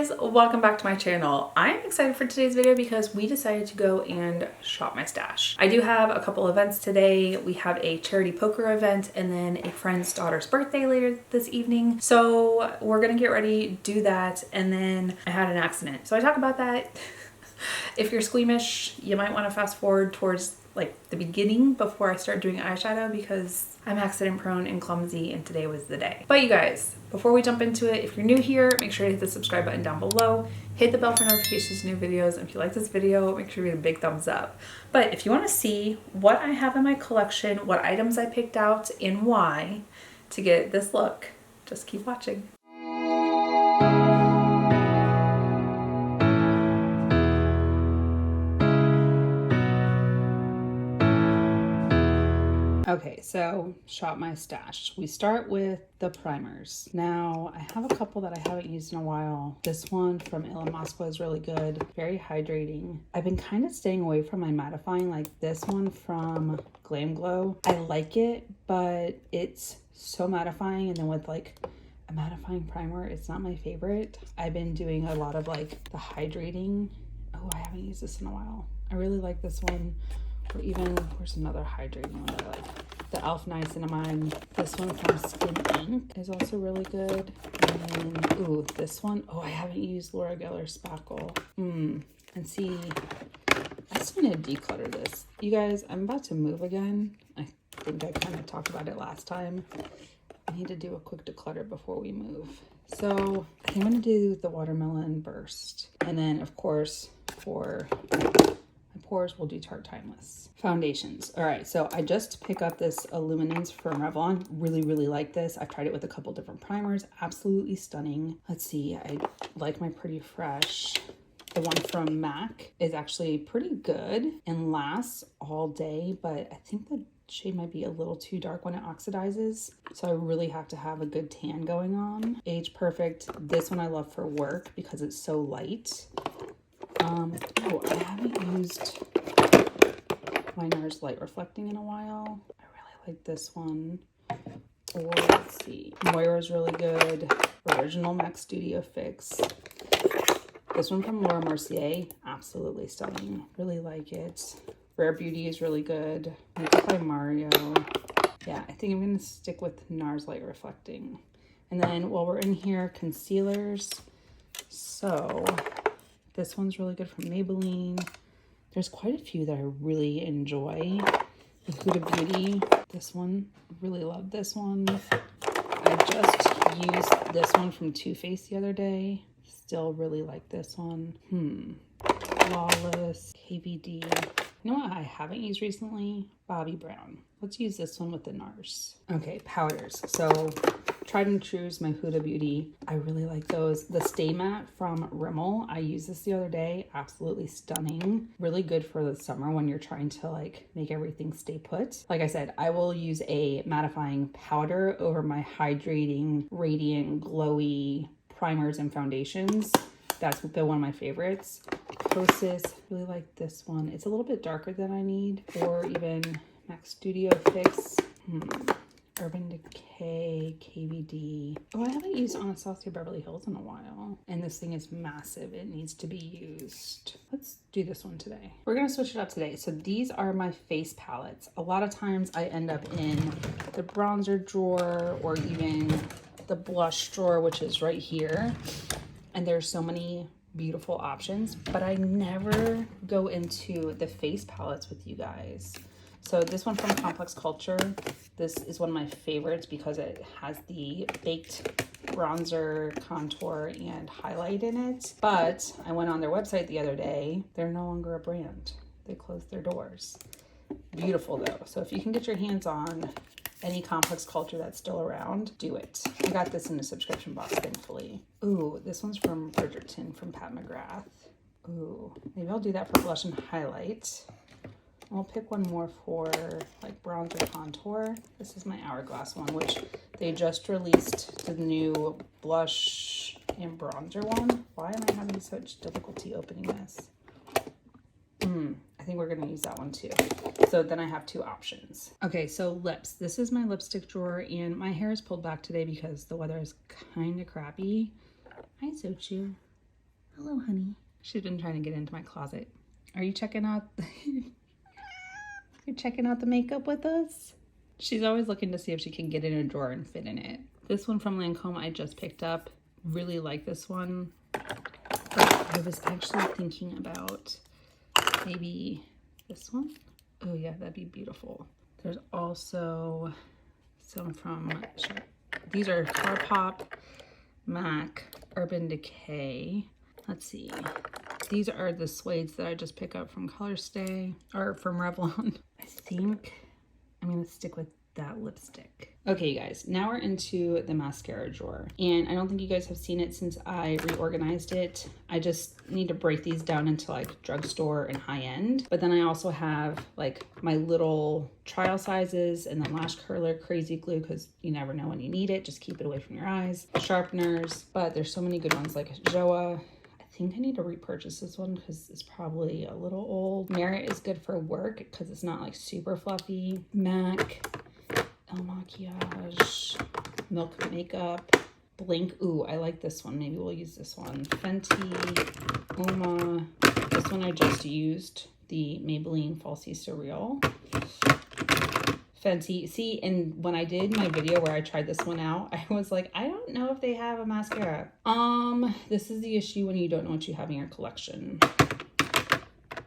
guys, welcome back to my channel. I'm excited for today's video because we decided to go and shop my stash. I do have a couple events today. We have a charity poker event and then a friend's daughter's birthday later this evening. So we're gonna get ready, do that, and then I had an accident. So I talk about that. If you're squeamish, you might want to fast forward towards like the beginning before I start doing eyeshadow because I'm accident prone and clumsy and today was the day. But you guys, before we jump into it, if you're new here, make sure to hit the subscribe button down below, hit the bell for notifications of new videos, and if you like this video, make sure you give it a big thumbs up. But if you want to see what I have in my collection, what items I picked out, and why to get this look, just keep watching. Okay, so shop my stash. We start with the primers. Now, I have a couple that I haven't used in a while. This one from Il Moscow is really good, very hydrating. I've been kind of staying away from my mattifying, like this one from Glam Glow. I like it, but it's so mattifying, and then with like a mattifying primer, it's not my favorite. I've been doing a lot of like the hydrating. Oh, I haven't used this in a while. I really like this one. Or even, there's another hydrating one that I like. The Elf Niacinamide. This one from Skin Inc. is also really good. And then, ooh, this one. Oh, I haven't used Laura Geller Spackle. And see, I just want to declutter this. You guys, I'm about to move again. I think I kind of talked about it last time. I need to do a quick declutter before we move. So I think I'm going to do the Watermelon Burst. And then, of course, for pores, we'll do Tarte Timeless. Foundations. All right, so I just picked up this Illuminance from Revlon. Really like this. I've tried it with a couple different primers. Absolutely stunning. Let's see, I like my Pretty Fresh. The one from MAC is actually pretty good and lasts all day, but I think the shade might be a little too dark when it oxidizes. So I really have to have a good tan going on. Age Perfect. This one I love for work because it's so light. Oh, I haven't used my Nars Light Reflecting in a while. I really like this one. Or let's see, Moira's really good. Original MAC Studio Fix. This one from Laura Mercier, absolutely stunning. Really like it. Rare Beauty is really good. Makeup by Mario. Yeah, I think I'm gonna stick with Nars Light Reflecting. And then while we're in here, concealers. So this one's really good from Maybelline. There's quite a few that I really enjoy. The Huda Beauty, this one, really love this one. I just used this one from Too Faced the other day. Still really like this one. Flawless, KVD. You know what I haven't used recently? Bobbi Brown. Let's use this one with the Nars. Okay, powders. So tried and true is my Huda Beauty. I really like those. The Stay Matte from Rimmel. I used this the other day. Absolutely stunning. Really good for the summer when you're trying to like make everything stay put. Like I said, I will use a mattifying powder over my hydrating, radiant, glowy primers and foundations. That's been one of my favorites. Kosas, really like this one. It's a little bit darker than I need. Or even MAC Studio Fix. Urban Decay, KVD. Oh, I haven't used Anastasia Beverly Hills in a while. And this thing is massive. It needs to be used. Let's do this one today. We're going to switch it up today. So these are my face palettes. A lot of times I end up in the bronzer drawer or even the blush drawer, which is right here. And there's so many beautiful options, but I never go into the face palettes with you guys. So this one from Complex Culture, this is one of my favorites because it has the baked bronzer, contour, and highlight in it. But I went on their website the other day. They're no longer a brand. They closed their doors. Beautiful though. So if you can get your hands on any Complex Culture that's still around, do it. I got this in the subscription box, thankfully. Ooh, this one's from Bridgerton from Pat McGrath. Ooh, maybe I'll do that for blush and highlight. I'll pick one more for like bronzer contour. This is my Hourglass one, which they just released the new blush and bronzer one. Why am I having such difficulty opening this? I think we're gonna use that one too. So then I have two options. Okay, so lips. This is my lipstick drawer and my hair is pulled back today because the weather is kind of crappy. Hi, Sochu. Hello, honey. She's been trying to get into my closet. Are you checking out? You're checking out the makeup with us? She's always looking to see if she can get in a drawer and fit in it. This one from Lancome I just picked up. Really like this one. But I was actually thinking about maybe this one. Oh yeah, that'd be beautiful. There's also some from, these are ColourPop, MAC, Urban Decay. Let's see. These are the suedes that I just picked up from Colorstay, or from Revlon. I think I'm gonna stick with that lipstick. Okay, you guys, now we're into the mascara drawer. And I don't think you guys have seen it since I reorganized it. I just need to break these down into like drugstore and high end. But then I also have like my little trial sizes and then lash curler, crazy glue, because you never know when you need it. Just keep it away from your eyes. Sharpeners, but there's so many good ones like Joa. I think I need to repurchase this one because it's probably a little old. Merit is good for work because it's not like super fluffy. MAC, El Maquillage, Milk Makeup, Blink. Ooh, I like this one. Maybe we'll use this one. Fenty, Uma. This one I just used, the Maybelline Falsies Surreal. Fenty. See, and when I did my video where I tried this one out, I was like, I don't know if they have a mascara. This is the issue when you don't know what you have in your collection.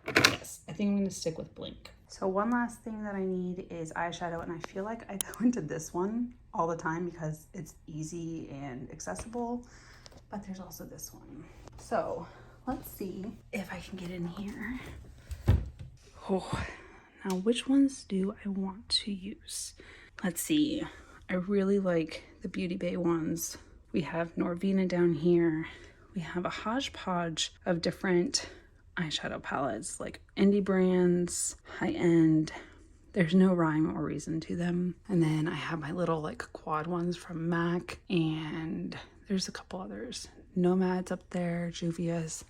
Yes, I think I'm going to stick with Blink. So one last thing that I need is eyeshadow, and I feel like I go into this one all the time because it's easy and accessible, but there's also this one. So let's see if I can get in here. Oh. Now, which ones do I want to use? Let's see. I really like the Beauty Bay ones. We have Norvina down here. We have a hodgepodge of different eyeshadow palettes, like indie brands, high-end. There's no rhyme or reason to them. And then I have my little like quad ones from MAC, and there's a couple others. Nomads up there, Juvia's.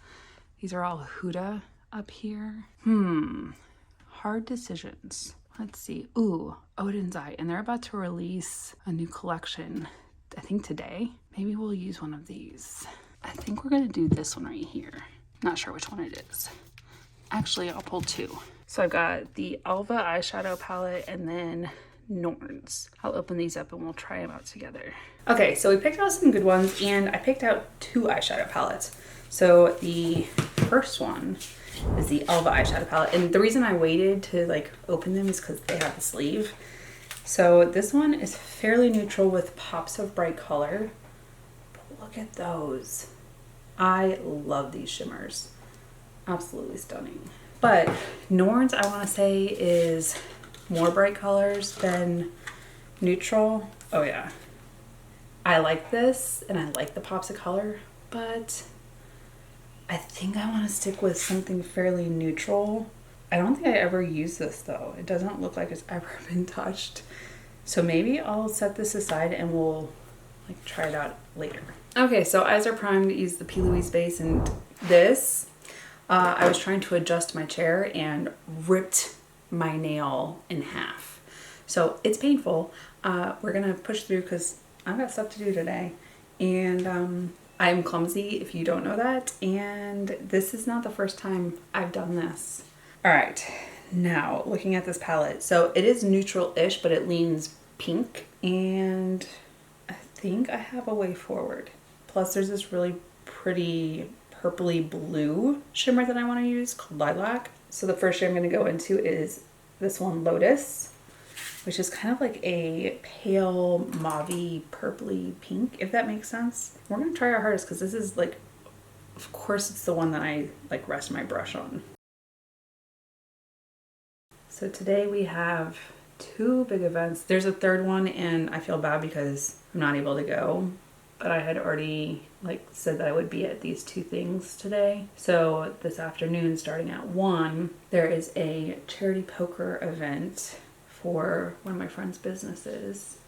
These are all Huda up here. Hard decisions. Let's see. Ooh, Oden's Eye. And they're about to release a new collection, I think today. Maybe we'll use one of these. I think we're gonna do this one right here. Not sure which one it is. Actually, I'll pull two. So I've got the Alva eyeshadow palette and then Nars. I'll open these up and we'll try them out together. Okay, so we picked out some good ones, and I picked out two eyeshadow palettes. So the first one is the Alva eyeshadow palette, and the reason I waited to like open them is because they have the sleeve. So this one is fairly neutral with pops of bright color, but look at those. I love these shimmers, absolutely stunning. But Nars, I want to say, is more bright colors than neutral. Oh yeah, I like this and I like the pops of color, but I think I want to stick with something fairly neutral. I don't think I ever used this though. It doesn't look like it's ever been touched. So maybe I'll set this aside and we'll like try it out later. Okay, so eyes are primed. Use the p.louise base, and this, I was trying to adjust my chair and ripped my nail in half. So it's painful. We're gonna push through because I've got stuff to do today. And I'm clumsy, if you don't know that, and this is not the first time I've done this. All right, now looking at this palette. So it is neutral-ish, but it leans pink, and I think I have a way forward. Plus there's this really pretty purpley blue shimmer that I want to use called Lilac. So the first shade I'm going to go into is this one, Lotus, which is kind of like a pale mauvey purpley pink, if that makes sense. We're gonna try our hardest because this is like, of course it's the one that I like rest my brush on. So today we have two big events. There's a third one and I feel bad because I'm not able to go, but I had already like said that I would be at these two things today. So this afternoon, starting at 1, there is a charity poker event for one of my friend's businesses.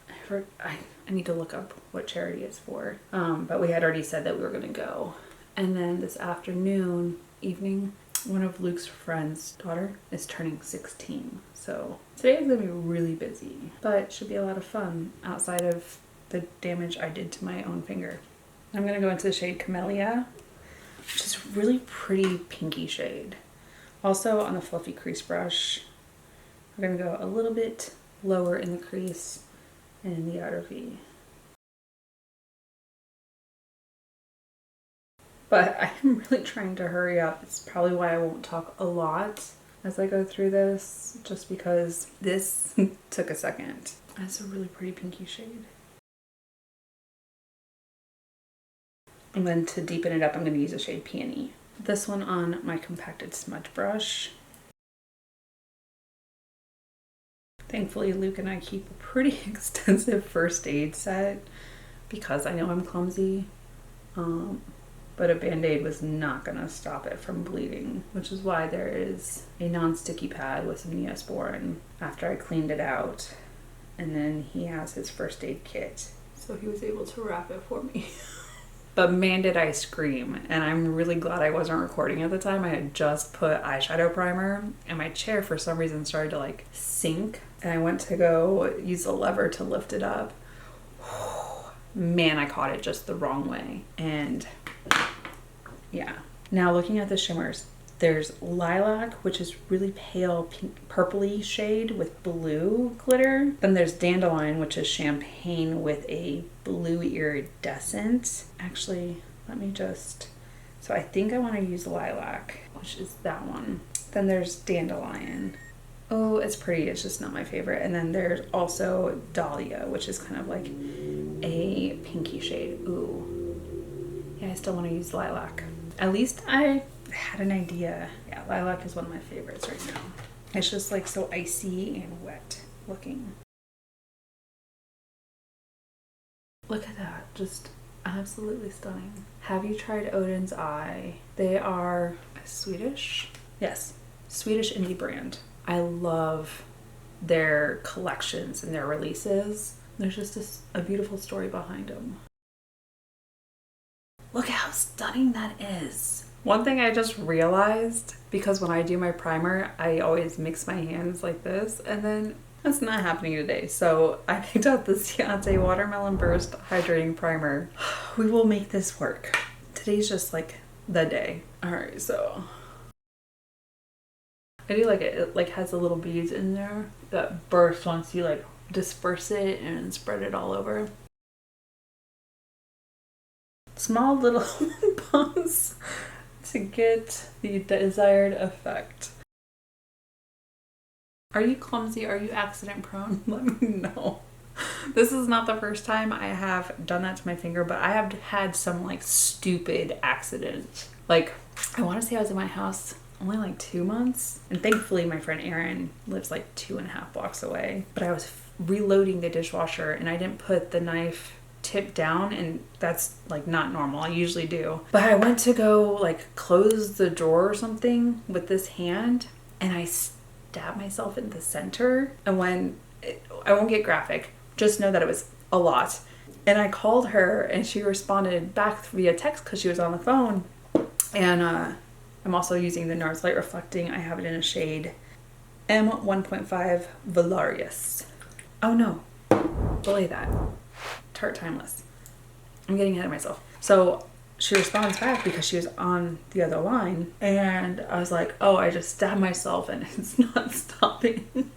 I need to look up what charity it's for. But we had already said that we were gonna go. And then this afternoon, evening, one of Luke's friend's daughter is turning 16. So today is gonna be really busy, but it should be a lot of fun outside of the damage I did to my own finger. I'm gonna go into the shade Camellia. which is a really pretty pinky shade. Also on the fluffy crease brush, we're gonna go a little bit lower in the crease and in the outer V. But I am really trying to hurry up. It's probably why I won't talk a lot as I go through this, just because this took a second. That's a really pretty pinky shade. And then to deepen it up, I'm going to use the shade Peony. This one on my compacted smudge brush. Thankfully, Luke and I keep a pretty extensive first aid set because I know I'm clumsy. But a Band-Aid was not gonna stop it from bleeding, which is why there is a non-sticky pad with some Neosporin after I cleaned it out. And then he has his first aid kit, so he was able to wrap it for me. But man, did I scream. And I'm really glad I wasn't recording at the time. I had just put eyeshadow primer and my chair for some reason started to like sink. And I went to go use the lever to lift it up. Man, I caught it just the wrong way. And yeah. Now looking at the shimmers, there's Lilac, which is really pale pink, purpley shade with blue glitter. Then there's Dandelion, which is champagne with a blue iridescent. Actually, let me just, so I think I want to use Lilac, which is that one. Then there's Dandelion. Oh, it's pretty, it's just not my favorite. And then there's also Dahlia, which is kind of like a pinky shade. Ooh. Yeah, I still want to use Lilac. At least I had an idea. Yeah, Lilac is one of my favorites right now. It's just like so icy and wet looking. Look at that, just absolutely stunning. Have you tried Oden's Eye? They are Swedish? Yes, Swedish indie brand. I love their collections and their releases. There's just a beautiful story behind them. Look how stunning that is. One thing I just realized, because when I do my primer, I always mix my hands like this, and then that's not happening today. So I picked up the Ciate Watermelon Burst Hydrating Primer. We will make this work. Today's just like the day. All right, so I do like it. It like has the little beads in there that burst once you like disperse it and spread it all over. Small little bumps to get the desired effect. Are you clumsy? Are you accident prone? Let me know. This is not the first time I have done that to my finger, but I have had some like stupid accidents. Like, I want to say I was in my house only like 2 months, and thankfully my friend Erin lives like 2.5 blocks away, but I was reloading the dishwasher and I didn't put the knife tip down, and that's like not normal. I usually do, but I went to go like close the drawer or something with this hand and I stabbed myself in the center. And when I won't get graphic, just know that it was a lot. And I called her and she responded back via text because she was on the phone. And I'm also using the Nars Light Reflecting. I have it in a shade M1.5 Vallauris. Oh no, delay that. Tarte Timeless. I'm getting ahead of myself. So she responds back because she was on the other line, and I was like, oh, I just stabbed myself and it's not stopping.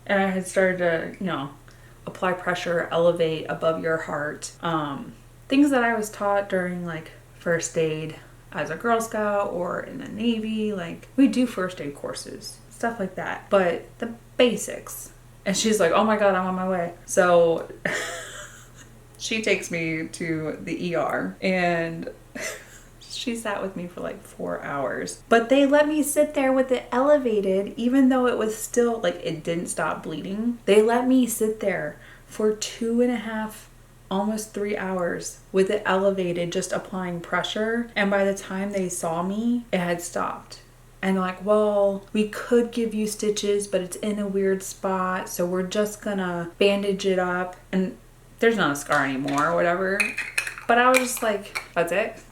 And I had started to, you know, apply pressure, elevate above your heart. Things that I was taught during like first aid as a Girl Scout or in the Navy. Like, we do first aid courses, stuff like that, but the basics. And she's like, oh my God, I'm on my way. So she takes me to the ER and she sat with me for like 4 hours. But they let me sit there with it elevated, even though it was still like, it didn't stop bleeding. They let me sit there for 2.5, almost 3 hours with it elevated, just applying pressure. And by the time they saw me, it had stopped. And they're like, well, we could give you stitches, but it's in a weird spot, so we're just gonna bandage it up. And there's not a scar anymore or whatever. But I was just like, that's it.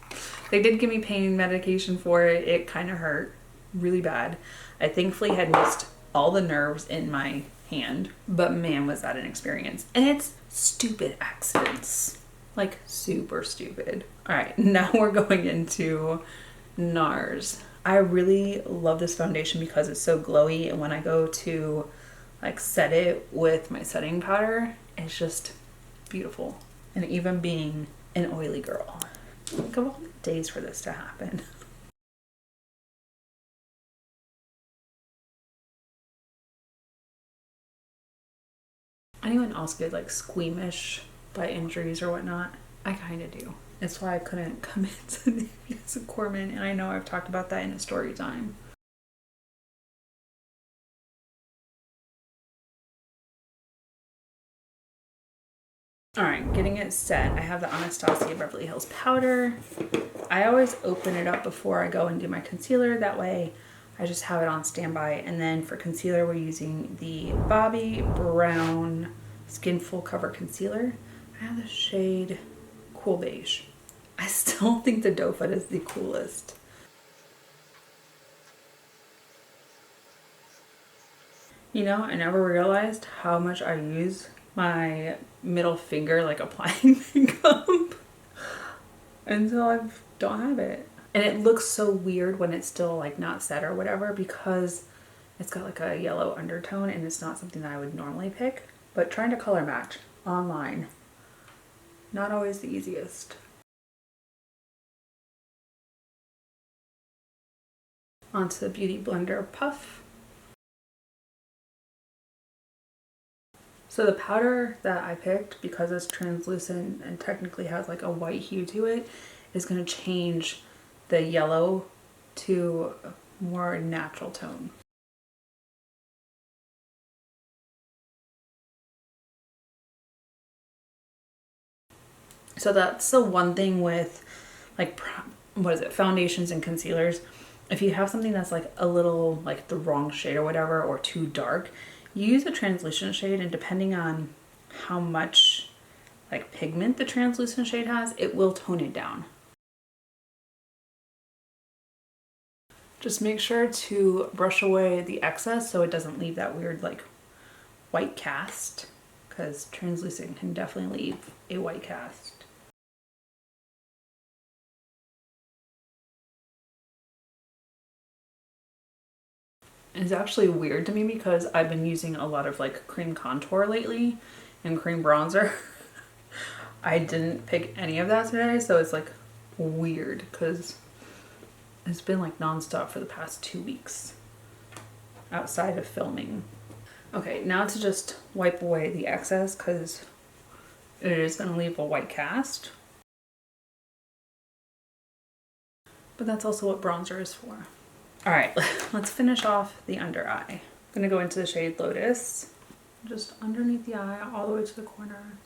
They did give me pain medication for it. It kind of hurt really bad. I thankfully had missed all the nerves in my hand, but man, was that an experience. And it's stupid accidents, like super stupid. All right, now we're going into Nars. I really love this foundation because it's so glowy, and when I go to like set it with my setting powder, it's just beautiful. And even being an oily girl, think of all the days for this to happen. Anyone else get like squeamish by injuries or whatnot? I kind of do. That's why I couldn't commit to the Corman, and I know I've talked about that in a story time. All right, getting it set. I have the Anastasia Beverly Hills powder. I always open it up before I go and do my concealer. That way I just have it on standby. And then for concealer, we're using the Bobbi Brown Skin Full Cover Concealer. I have the shade Cool Beige. I still think the doe foot is the coolest. You know, I never realized how much I use my middle finger like applying makeup until I don't have it. And it looks so weird when it's still like not set or whatever because it's got like a yellow undertone and it's not something that I would normally pick. But trying to color match online, not always the easiest. Onto the Beauty Blender Puff. So the powder that I picked, because it's translucent and technically has like a white hue to it, is going to change the yellow to a more natural tone. So that's the one thing with like, what is it, foundations and concealers. If you have something that's like a little like the wrong shade or whatever, or too dark, use a translucent shade, and depending on how much like pigment the translucent shade has, it will tone it down. Just make sure to brush away the excess so it doesn't leave that weird like white cast, because translucent can definitely leave a white cast. It's actually weird to me because I've been using a lot of like cream contour lately and cream bronzer. I didn't pick any of that today, so it's like weird because it's been like nonstop for the past 2 weeks outside of filming. Okay, now to just wipe away the excess because it is going to leave a white cast. But that's also what bronzer is for. All right, let's finish off the under eye. I'm gonna go into the shade Lotus, just underneath the eye, all the way to the corner.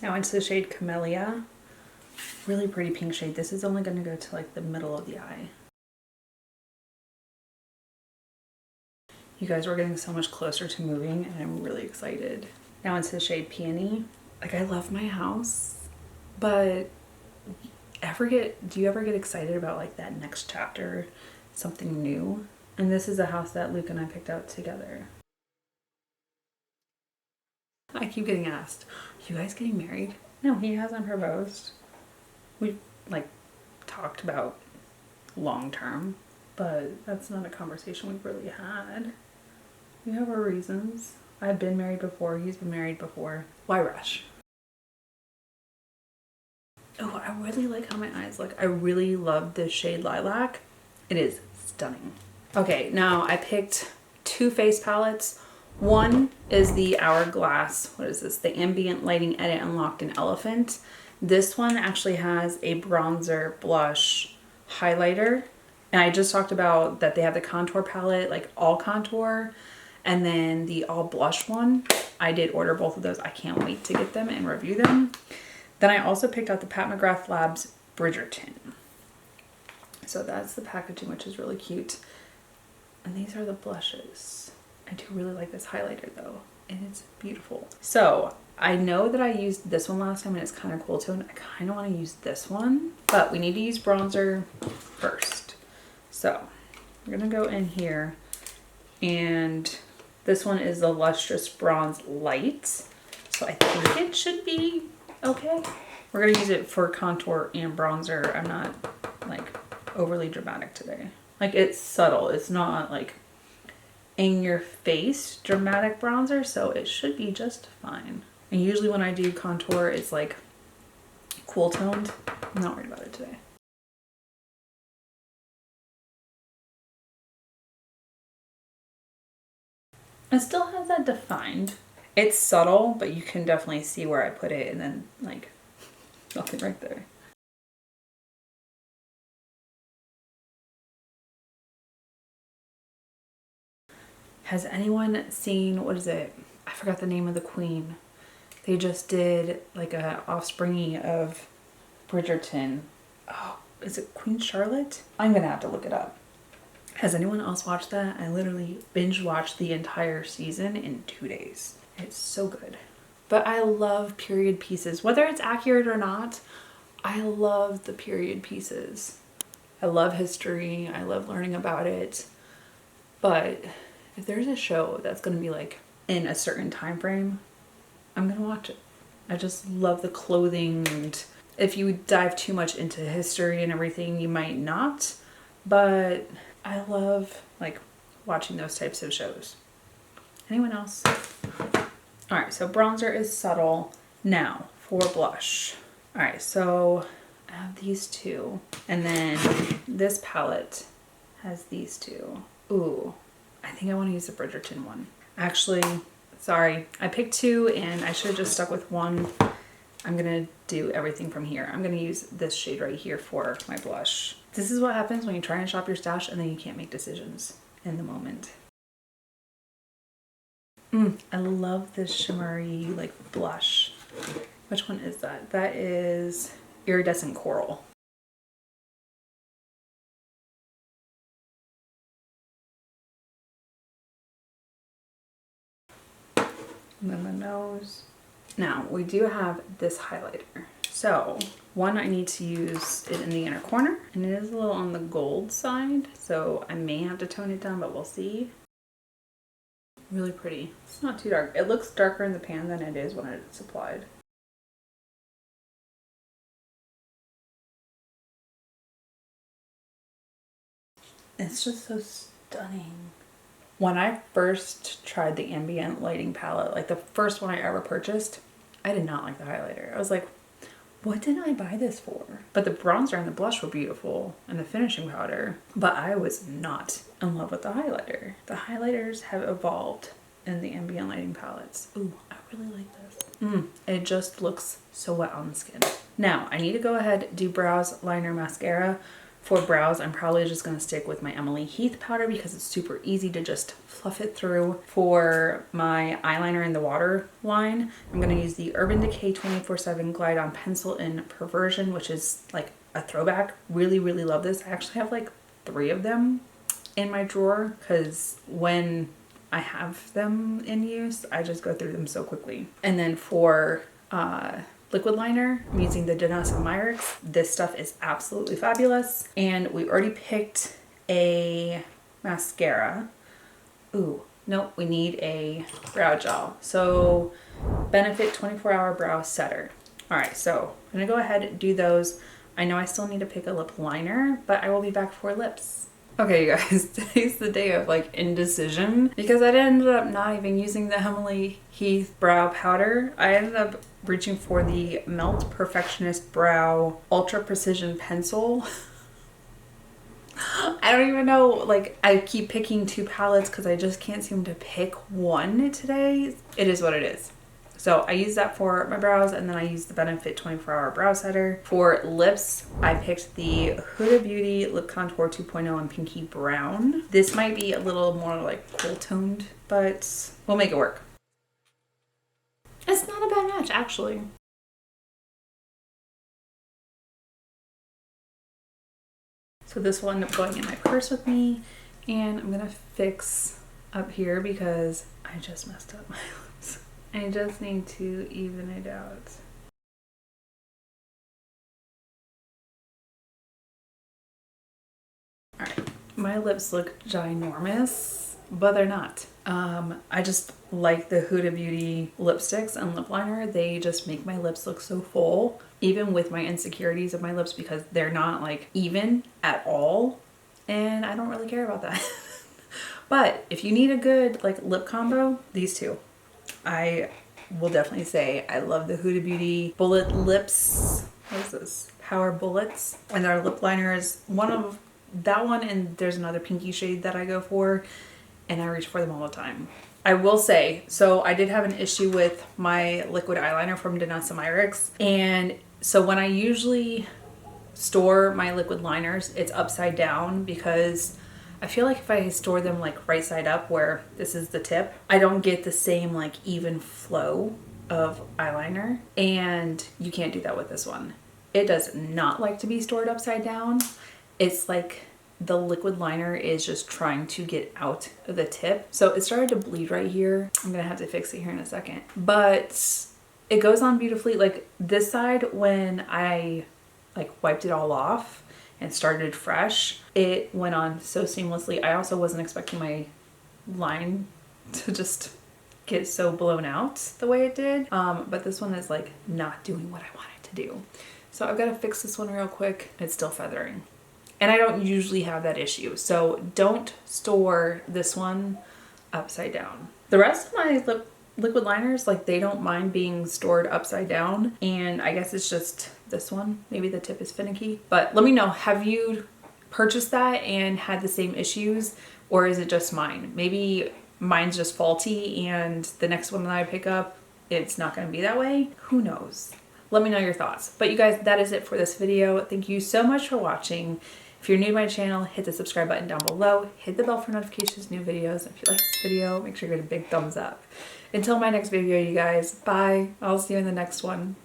Now into the shade Camellia. Really pretty pink shade. This is only gonna go to like the middle of the eye. You guys are getting so much closer to moving and I'm really excited. Now into the shade Peony. Like, I love my house, but do you ever get excited about like that next chapter, something new? And this is a house that Luke and I picked out together. I keep getting asked, are you guys getting married? No, he hasn't proposed. We like talked about long term, but that's not a conversation we've really had. We have our reasons. I've been married before, he's been married before. Why rush? Oh, I really like how my eyes look. I really love this shade Lilac. It is stunning. Okay, now I picked 2 face palettes. One is the Hourglass, what is this? The Ambient Lighting Edit Unlocked in Elephant. This one actually has a bronzer, blush, highlighter. And I just talked about that they have the contour palette, like all contour, and then the all blush one. I did order both of those. I can't wait to get them and review them. Then I also picked out the Pat McGrath Labs Bridgerton. So that's the packaging, which is really cute. And these are the blushes. I do really like this highlighter though, and it's beautiful. So I know that I used this one last time and it's kind of cool tone. I kind of want to use this one, but we need to use bronzer first. So I'm gonna go in here and This one is the Lustrous Bronze Light. So I think it should be okay. We're gonna use it for contour and bronzer. I'm not like overly dramatic today. Like it's subtle. It's not like in your face dramatic bronzer, so it should be just fine. And usually when I do contour, it's like cool toned. I'm not worried about it today. It still has that defined. It's subtle, but you can definitely see where I put it, and then like nothing right there. Has anyone seen, what is it? I forgot the name of the queen. They just did like a offspringy of Bridgerton. Oh, is it Queen Charlotte? I'm gonna have to look it up. Has anyone else watched that? I literally binge watched the entire season in 2 days. It's so good. But I love period pieces. Whether it's accurate or not, I love the period pieces. I love history. I love learning about it. But if there's a show that's going to be like in a certain time frame, I'm going to watch it. I just love the clothing, and if you dive too much into history and everything, you might not. But I love like watching those types of shows. Anyone else? All right, so bronzer is subtle. Now for blush. All right, so I have these two, and then this palette has these two. Ooh, I think I want to use the Bridgerton one. Actually, sorry, I picked two and I should have just stuck with one. I'm gonna do everything from here. I'm gonna use this shade right here for my blush. This is what happens when you try and shop your stash and then you can't make decisions in the moment. I love this shimmery like blush. Which one is that? That is Iridescent Coral. And then the nose. Now we do have this highlighter. So one, I need to use it in the inner corner, and it is a little on the gold side, so I may have to tone it down, but we'll see. Really pretty. It's not too dark. It looks darker in the pan than it is when it's applied. It's just so stunning. When I first tried the Ambient lighting palette, like the first one I ever purchased, I did not like the highlighter. I was like, what did I buy this for? But the bronzer and the blush were beautiful, and the finishing powder, but I was not in love with the highlighter. The highlighters have evolved in the Ambient lighting palettes. Ooh, I really like this. It just looks so wet on the skin. Now, I need to go ahead and do brows, liner, mascara. For brows, I'm probably just going to stick with my Emily Heath powder because it's super easy to just fluff it through. For my eyeliner in the water line, I'm going to use the Urban Decay 24/7 Glide On Pencil in Perversion, which is like a throwback. Really, really love this. I actually have like 3 of them in my drawer because when I have them in use, I just go through them so quickly. And then for liquid liner, I'm using the Danessa Myricks. This stuff is absolutely fabulous. And we already picked a mascara. Ooh, nope, we need a brow gel. So Benefit 24-Hour Brow Setter. All right, so I'm gonna go ahead and do those. I know I still need to pick a lip liner, but I will be back for lips. Okay, you guys, today's the day of like indecision because I ended up not even using the Emily Heath brow powder. I ended up reaching for the Melt Perfectionist Brow Ultra Precision Pencil. I don't even know, like I keep picking 2 palettes because I just can't seem to pick one today. It is what it is. So I use that for my brows, and then I use the Benefit 24-Hour Brow Setter. For lips, I picked the Huda Beauty Lip Contour 2.0 in Pinky Brown. This might be a little more like cool toned, but we'll make it work. It's not a bad match, actually. So this will end up going in my purse with me, and I'm gonna fix up here because I just messed up my lips. I just need to even it out. All right, my lips look ginormous. but they're not. I just like the Huda Beauty lipsticks and lip liner. They just make my lips look so full, even with my insecurities of my lips, because they're not like even at all. And I don't really care about that. But if you need a good like lip combo, these two. I will definitely say I love the Huda Beauty Bullet Lips. What is this? Power Bullets. And their lip liner is one of that one, and there's another pinky shade that I go for, and I reach for them all the time. I will say, so I did have an issue with my liquid eyeliner from Denasa, and so when I usually store my liquid liners, it's upside down because I feel like if I store them like right side up where this is the tip, I don't get the same like even flow of eyeliner, and you can't do that with this one. It does not like to be stored upside down. It's like the liquid liner is just trying to get out of the tip. So it started to bleed right here. I'm gonna have to fix it here in a second. But it goes on beautifully. Like this side, when I like wiped it all off and started fresh, it went on so seamlessly. I also wasn't expecting my line to just get so blown out the way it did. But this one is like not doing what I want it to do. So I've got to fix this one real quick. It's still feathering. And I don't usually have that issue. So don't store this one upside down. The rest of my liquid liners, like they don't mind being stored upside down. And I guess it's just this one. Maybe the tip is finicky. But let me know, have you purchased that and had the same issues? Or is it just mine? Maybe mine's just faulty and the next one that I pick up, it's not going to be that way. Who knows? Let me know your thoughts. But you guys, that is it for this video. Thank you so much for watching. If you're new to my channel, hit the subscribe button down below. Hit the bell for notifications, new videos. If you like this video, make sure you give it a big thumbs up. Until my next video, you guys, bye. I'll see you in the next one.